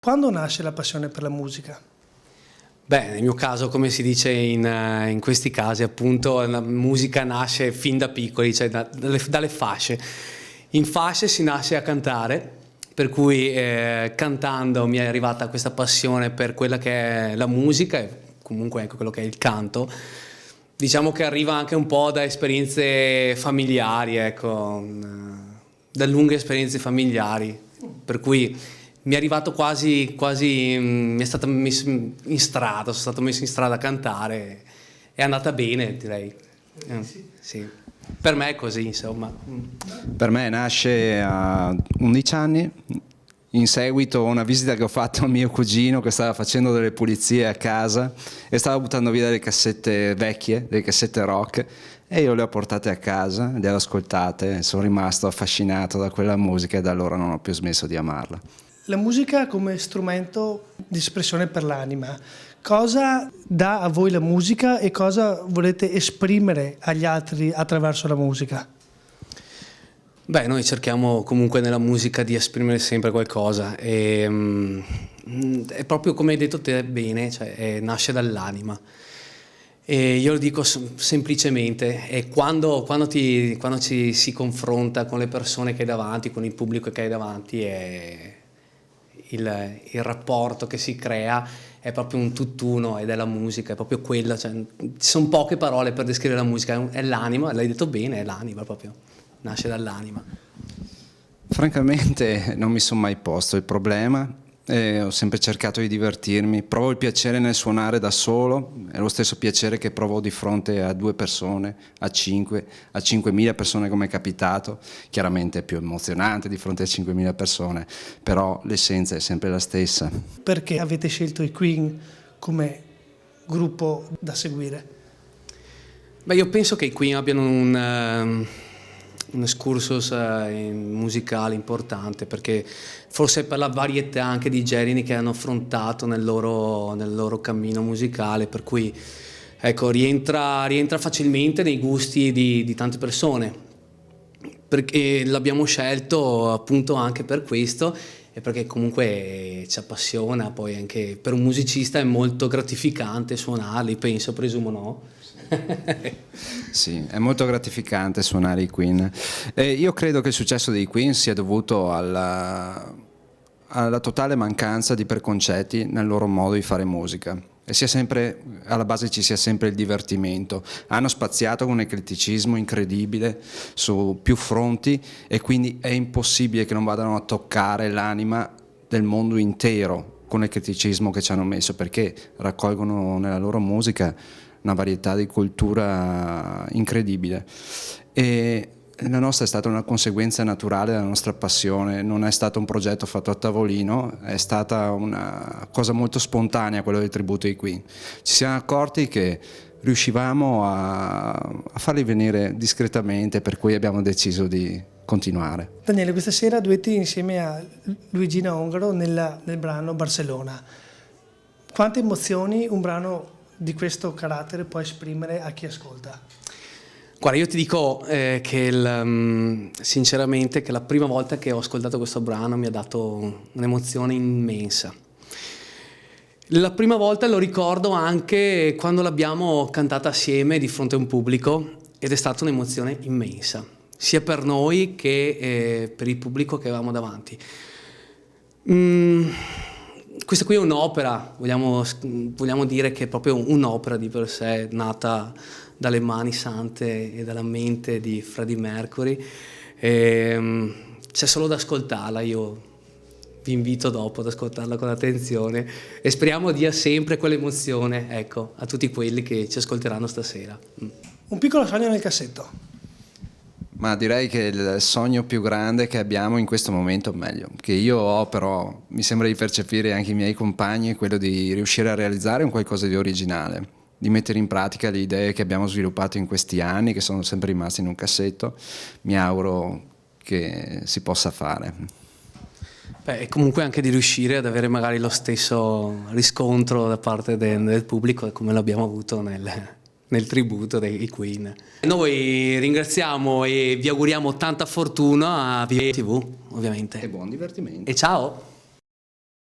Quando nasce la passione per la musica? Beh, nel mio caso, come si dice in questi casi, appunto, la musica nasce fin da piccoli, cioè dalle fasce. In fasce si nasce a cantare, per cui cantando mi è arrivata questa passione per quella che è la musica e comunque anche quello che è il canto. Diciamo che arriva anche un po' da esperienze familiari, ecco, da lunghe esperienze familiari, per cui mi è arrivato quasi, mi è stato messo in strada, sono stato messo in strada a cantare, è andata bene, direi. Sì. Per me è così, insomma. Per me nasce a 11 anni, in seguito a una visita che ho fatto a mio cugino che stava facendo delle pulizie a casa e stava buttando via delle cassette vecchie, delle cassette rock, e io le ho portate a casa, le ho ascoltate e sono rimasto affascinato da quella musica e da allora non ho più smesso di amarla. La musica come strumento di espressione per l'anima. Cosa dà a voi la musica e cosa volete esprimere agli altri attraverso la musica? Beh, noi cerchiamo comunque nella musica di esprimere sempre qualcosa e è proprio come hai detto te bene, cioè nasce dall'anima. E io lo dico semplicemente, e quando ci si confronta con le persone che hai davanti, con il pubblico che hai davanti, è il rapporto che si crea è proprio un tutt'uno ed è la musica, è proprio quella, cioè, ci sono poche parole per descrivere la musica, è l'anima, l'hai detto bene, è l'anima proprio, nasce dall'anima. Francamente non mi sono mai posto il problema, ho sempre cercato di divertirmi, provo il piacere nel suonare da solo, è lo stesso piacere che provo di fronte a 2 persone, a 5.000 persone come è capitato, chiaramente è più emozionante di fronte a 5.000 persone, però l'essenza è sempre la stessa. Perché avete scelto i Queen come gruppo da seguire? Beh, io penso che i Queen abbiano un excursus musicale importante, perché forse per la varietà anche di generi che hanno affrontato nel loro cammino musicale, per cui ecco, rientra facilmente nei gusti di tante persone, perché l'abbiamo scelto appunto anche per questo e perché comunque ci appassiona. Poi anche per un musicista è molto gratificante suonarli, presumo, no? Sì, è molto gratificante suonare i Queen. Io credo che il successo dei Queen sia dovuto alla totale mancanza di preconcetti nel loro modo di fare musica. E sia sempre, alla base ci sia sempre il divertimento. Hanno spaziato con un ecletticismo incredibile su più fronti e quindi è impossibile che non vadano a toccare l'anima del mondo intero con l'ecletticismo che ci hanno messo, perché raccolgono nella loro musica una varietà di cultura incredibile. E la nostra è stata una conseguenza naturale della nostra passione, non è stato un progetto fatto a tavolino, è stata una cosa molto spontanea quello del tributo ai Queen. Ci siamo accorti che riuscivamo a farli venire discretamente, per cui abbiamo deciso di continuare. Daniele, questa sera duetti insieme a Luigina Ongaro nel brano Barcellona. Quante emozioni un brano di questo carattere può esprimere a chi ascolta? Guarda, io ti dico sinceramente che la prima volta che ho ascoltato questo brano mi ha dato un'emozione immensa. La prima volta lo ricordo anche quando l'abbiamo cantata assieme di fronte a un pubblico ed è stata un'emozione immensa, sia per noi che per il pubblico che avevamo davanti. Questa qui è un'opera, vogliamo dire che è proprio un'opera di per sé, nata dalle mani sante e dalla mente di Freddie Mercury. C'è solo da ascoltarla, io vi invito dopo ad ascoltarla con attenzione e speriamo dia sempre quell'emozione, ecco, a tutti quelli che ci ascolteranno stasera. Un piccolo sogno nel cassetto. Ma direi che il sogno più grande che abbiamo in questo momento, meglio, che io ho, però mi sembra di percepire anche i miei compagni, è quello di riuscire a realizzare un qualcosa di originale, di mettere in pratica le idee che abbiamo sviluppato in questi anni, che sono sempre rimaste in un cassetto. Mi auguro che si possa fare. Beh, e comunque anche di riuscire ad avere magari lo stesso riscontro da parte del pubblico come l'abbiamo avuto nel tributo dei Queen. Noi ringraziamo e vi auguriamo tanta fortuna a Viva TV, ovviamente. E buon divertimento. E ciao!